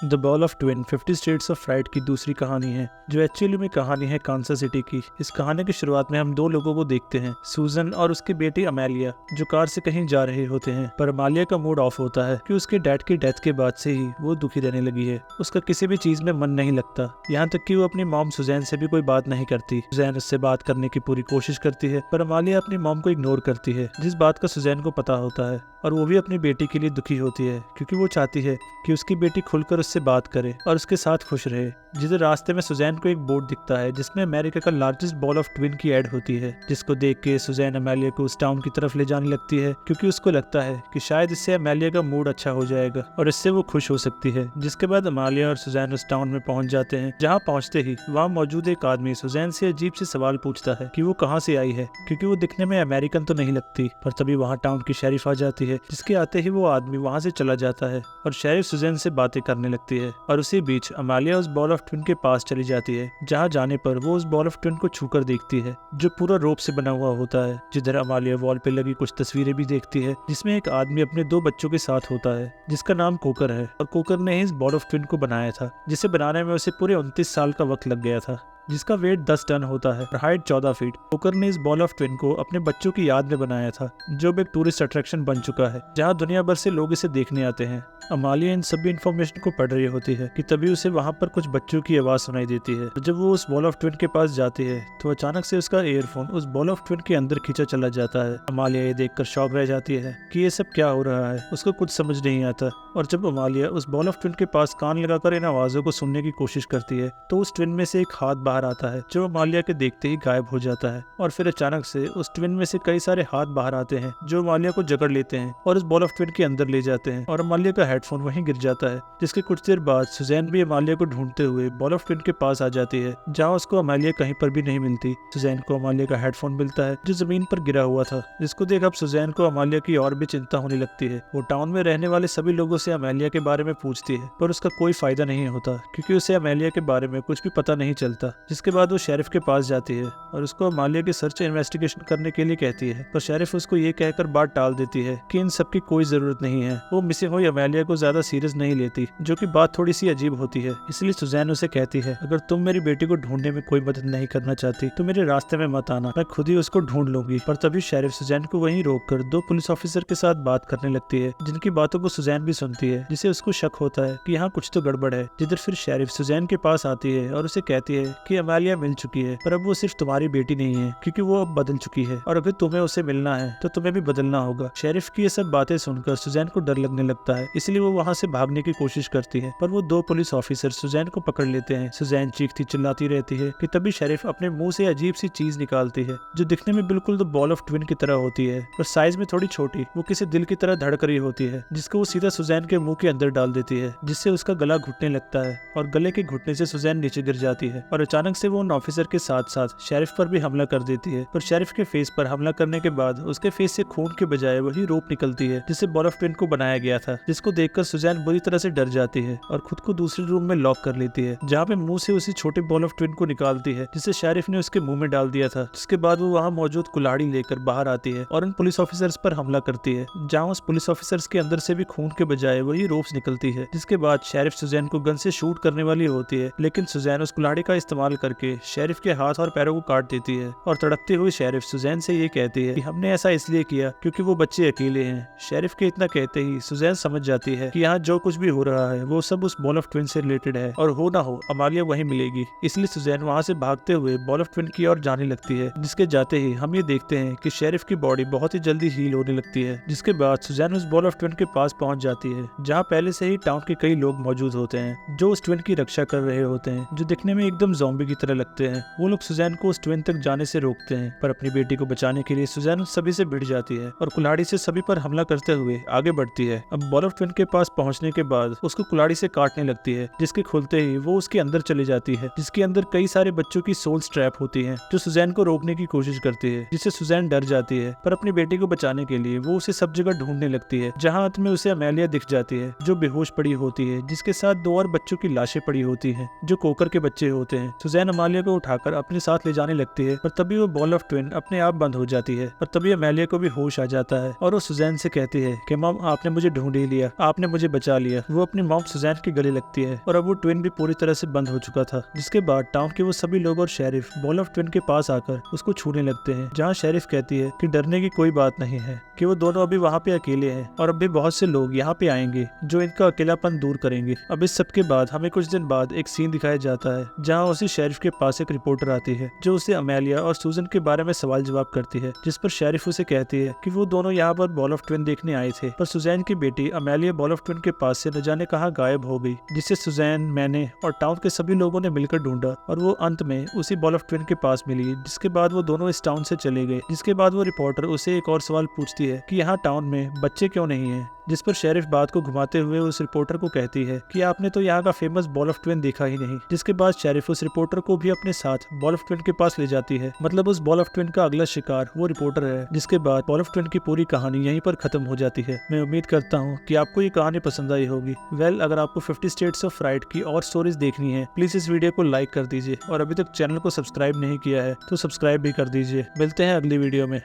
The ball of twin 50 states of fried की दूसरी कहानी है, जो एक्चुअली में कहानी है कांसास सिटी की। इस कहानी की शुरुआत में हम दो लोगों को देखते हैं, सूजन और उसकी बेटी अमेलिया, जो कार से कहीं जा रहे होते हैं। पर अमेलिया का मूड ऑफ होता है कि उसके डैड की डेथ के बाद से ही वो दुखी रहने लगी है। उसका किसी भी चीज में मन नहीं लगता, यहाँ तक कि वो अपनी मॉम सुजैन से भी कोई बात नहीं करती। सुजैन उससे बात करने की पूरी कोशिश करती है, पर अमेलिया अपनी मॉम को इग्नोर करती है, जिस बात का सुजैन को पता होता है। और वो भी अपनी बेटी के लिए दुखी होती है, क्योंकि वो चाहती है कि उसकी बेटी खुलकर उससे बात करे और उसके साथ खुश रहे। जिधर रास्ते में सुजैन को एक बोर्ड दिखता है जिसमें अमेरिका का लार्जेस्ट बॉल ऑफ ट्विन की ऐड होती है, जिसको देख के सुजैन अमेलिया को उस टाउन की तरफ ले जाने लगती है, क्योंकि उसको लगता है कि शायद इससे अमेलिया का मूड अच्छा हो जाएगा और इससे वो खुश हो सकती है। जिसके बाद अमेलिया और सुजैन उस टाउन में पहुंच जाते हैं, जहाँ पहुंचते ही वहाँ मौजूद एक आदमी सुजैन से अजीब से सवाल पूछता है कि वो कहाँ से आई है, क्योंकि वो दिखने में अमेरिकन तो नहीं लगती। पर तभी वहाँ टाउन की शेरिफ आ जाती है, जिसके आते ही वो आदमी वहाँ से चला जाता है और शेरिफ सुजैन से बातें करने लगती है। और उसी बीच अमेलिया उस बॉल ऑफ ट्विन के पास चली जाती है, जहाँ जाने पर वो उस बॉल ऑफ ट्विन को छूकर देखती है, जो पूरा रोप से बना हुआ होता है। जिधर अमेलिया वॉल पे लगी कुछ तस्वीरें भी देखती है, जिसमें एक आदमी अपने दो बच्चों के साथ होता है, जिसका नाम कोकर है। और कोकर ने ही इस बॉल ऑफ ट्विन को बनाया था, जिसे बनाने में उसे पूरे 29 साल का वक्त लग गया था, जिसका वेट 10 टन होता है और हाइट 14 फीट। कोकर ने इस बॉल ऑफ ट्विन को अपने बच्चों की याद में बनाया था, जो एक टूरिस्ट अट्रैक्शन बन चुका है, जहां दुनिया भर से लोग इसे देखने आते हैं। अमेलिया इन सभी इन्फॉर्मेशन को पढ़ रही होती है कि तभी उसे वहां पर कुछ बच्चों की आवाज सुनाई देती है। जब वो उस बॉल ऑफ ट्विन के पास जाती है तो अचानक से उसका ईयरफोन उस बॉल ऑफ ट्विन के अंदर खींचा चला जाता है। अमेलिया ये देखकर शॉक रह जाती है कि ये सब क्या हो रहा है, उसको कुछ समझ नहीं आता। और जब अमेलिया उस बॉल ऑफ ट्विन के पास कान लगाकर इन आवाजों को सुनने की कोशिश करती है, तो उस ट्विन में से एक हाथ बाहर आता है, जो अमेलिया के देखते ही गायब हो जाता है। और फिर अचानक से उस ट्विन में से कई सारे हाथ बाहर आते हैं, जो अमेलिया को जकड़ लेते हैं और उस बॉल ऑफ ट्विन के अंदर ले जाते हैं। और अमेलिया का हेडफोन वहीं गिर जाता है, जिसके कुछ देर बाद सुजैन भी अमेलिया को ढूंढते हुए बॉल ऑफ ट्विन के पास आ जाती है, जहाँ उसको अमेलिया कहीं पर भी नहीं मिलती। सुजैन को अमेलिया का हेडफोन मिलता है, जो जमीन पर गिरा हुआ था, जिसको देख अब सुजैन को अमेलिया की और भी चिंता होने लगती है। वो टाउन में रहने वाले सभी लोगों से अमेलिया के बारे में पूछती है, पर उसका कोई फायदा नहीं होता, क्योंकि उसे अमेलिया के बारे में कुछ भी पता नहीं चलता। जिसके बाद वो शेरिफ के पास जाती है और उसको अमेलिया के सर्च इन्वेस्टिगेशन करने के लिए कहती है, पर शेरिफ उसको ये कहकर बात टाल देती है कि इन सब की कोई जरूरत नहीं है। वो मिसिंग हुई अमेलिया को ज्यादा सीरियस नहीं लेती, जो कि बात थोड़ी सी अजीब होती है। इसलिए सुजैन उसे कहती है, अगर तुम मेरी बेटी को ढूंढने में कोई मदद नहीं करना चाहती तो मेरे रास्ते में मत आना, मैं खुद ही उसको ढूंढ लूंगी। पर तभी शेरिफ सुजैन को वहीं रोककर दो पुलिस ऑफिसर के साथ बात करने लगती है, जिनकी बातों को सुजैन भी सुनती है, जिसे उसको शक होता है कि यहाँ कुछ तो गड़बड़ है। जिधर फिर शेरिफ सुजैन के पास आती है और उसे कहती है कि अमेलिया मिल चुकी है, पर अब वो सिर्फ तुम्हारी बेटी नहीं है, क्योंकि वो अब बदल चुकी है, और अगर तुम्हें उसे मिलना है तो तुम्हें भी बदलना होगा। शेरिफ की ये सब बातें सुनकर सुजैन को डर लगने लगता है, इसलिए वो वहाँ से भागने की कोशिश करती है, पर वो दो पुलिस ऑफिसर सुजैन को पकड़ लेते हैं। सुजैन चीखती चिल्लाती रहती है कि तभी शेरिफ अपने मुंह से अजीब सी चीज निकालती है, जो दिखने में बिल्कुल द बॉल ऑफ ट्विन की तरह होती है, और साइज में थोड़ी छोटी। वो किसी दिल की तरह धड़क रही होती है, जिसको वो सीधा सुजैन के मुंह के अंदर डाल देती है, जिससे उसका गला घुटने लगता है, और गले के घुटने से सुजैन नीचे गिर जाती है। और अचानक से वो उन ऑफिसर के साथ साथ शेरिफ पर भी हमला कर देती है। पर शेरिफ के फेस पर हमला करने के बाद उसके फेस से खून के बजाय वही रोप निकलती है, जिससे बॉल ऑफ ट्विन को बनाया गया था, जिसको देखकर सुजैन बुरी तरह से डर जाती है और खुद को दूसरे रूम में लॉक कर लेती है, जहाँ पे मुंह से उसी छोटे बॉल ऑफ ट्विन को निकालती है, जिसे शेरिफ ने उसके मुंह में डाल दिया था। जिसके बाद वो वहाँ मौजूद कुल्हाड़ी लेकर बाहर आती है और उन पुलिस ऑफिसर्स पर हमला करती है, जहाँ उस पुलिस ऑफिसर्स के अंदर से भी खून के बजाय वही रोप्स निकलती है। जिसके बाद शेरिफ सुजैन को गन से शूट करने वाली होती है, लेकिन सुजैन उस कुल्हाड़ी का इस्तेमाल करके शेरिफ के हाथ और पैरों को काट देती है। और तड़पती हुई शेरिफ सुजैन से ये कहती है कि हमने ऐसा इसलिए किया क्योंकि वो बच्चे अकेले हैं। शेरिफ के इतना कहते ही सुजैन समझ जाती है कि यहाँ जो कुछ भी हो रहा है वो सब उस बॉल ऑफ ट्विन से रिलेटेड है, और हो ना हो अमेलिया वहीं मिलेगी। इसलिए सुजैन वहाँ से भागते हुए बॉल ऑफ ट्विन की ओर जाने लगती है, जिसके जाते ही हम ये देखते हैं कि शेरिफ की बॉडी बहुत ही जल्दी हील होने लगती है। जिसके बाद सुजैन उस बॉल ऑफ ट्विन के पास पहुंच जाती है, जहाँ पहले से ही टाउन के कई लोग मौजूद होते हैं, जो उस ट्विन की रक्षा कर रहे होते हैं, जो दिखने में एकदम ज़ॉम्बी की तरह लगते हैं। वो लोग सुजैन को उस ट्विन तक जाने से रोकते हैं, पर अपनी बेटी को बचाने के लिए सुजैन उस सभी से भिड़ जाती है और कुल्हाड़ी से सभी पर हमला करते हुए आगे बढ़ती है। अब बॉल ऑफ ट्विन के पास पहुंचने के बाद उसको कुल्हाड़ी से काटने लगती है, जिसके खुलते ही वो उसके अंदर चली जाती है, जिसके अंदर कई सारे बच्चों की सोल स्ट्रैप होती है, जो सुजैन को रोकने की कोशिश करती है, जिससे सुजैन डर जाती है। पर अपनी बेटी को बचाने के लिए वो उसे सब जगह ढूंढने लगती है, जहाँ अंत में उसे अमेलिया दिख जाती है, जो बेहोश पड़ी होती है, जिसके साथ दो और बच्चों की लाशें पड़ी होती हैं, जो कोकर के बच्चे होते हैं। सुजैन अमेलिया को उठाकर अपने साथ ले जाने लगती है, पर तभी वो बॉल ऑफ ट्विन अपने आप बंद हो जाती है। पर तभी अमेलिया को भी होश आ जाता है और वो सुजैन से कहती है कि मम, आपने मुझे ढूंढ ही लिया, आपने मुझे बचा लिया। वो अपनी मॉम सुजैन के गले लगती है और अब वो ट्विन भी पूरी तरह से बंद हो चुका था। जिसके बाद टाउन के वो सभी लोग और शेरिफ बॉल ऑफ ट्विन के पास आकर उसको छूने लगते हैं, जहाँ शेरिफ कहती है कि डरने की कोई बात नहीं है, कि वो दोनों अभी वहाँ पे अकेले हैं और अब भी बहुत से लोग यहाँ पे आएंगे जो इनका अकेलापन दूर करेंगे। अब इस सब के बाद हमें कुछ दिन बाद एक सीन दिखाया जाता है जहाँ उसी शेरिफ के पास एक रिपोर्टर आती है जो उसे अमेलिया और सूजन के बारे में सवाल जवाब करती है, जिस पर शेरिफ उसे कहती है कि वो दोनों यहाँ पर बॉल ऑफ ट्विन देखने आए थे, पर सुजैन की बेटी अमेलिया बॉल ऑफ ट्विन के पास से न जाने कहाँ गायब हो गई, जिससे सुजैन, मैंने और टाउन के सभी लोगों ने मिलकर ढूंढा और वो अंत में उसी बॉल ऑफ ट्विन के पास मिली। जिसके बाद वो दोनों इस टाउन से चले गए। जिसके बाद वो रिपोर्टर उसे एक और सवाल पूछती है कि यहाँ टाउन में बच्चे क्यों नहीं हैं, जिस पर शेरिफ बात को घुमाते हुए उस रिपोर्टर को कहती है कि आपने तो यहाँ का फेमस बॉल ऑफ ट्विन देखा ही नहीं। जिसके बाद शेरिफ उस रिपोर्टर को भी अपने साथ बॉल ऑफ ट्विन के पास ले जाती है। मतलब उस बॉल ऑफ ट्विन का अगला शिकार वो रिपोर्टर है। जिसके बाद बॉल ऑफ ट्विन की पूरी कहानी यहीं पर खत्म हो जाती है। मैं उम्मीद करता हूँ कि आपको ये कहानी पसंद आई होगी। अगर आपको 50 स्टेट्स ऑफ फ्राइड की और स्टोरीज देखनी है, प्लीज इस वीडियो को लाइक कर दीजिए और अभी तक चैनल को सब्सक्राइब नहीं किया है तो सब्सक्राइब भी कर दीजिए। मिलते हैं अगली वीडियो में।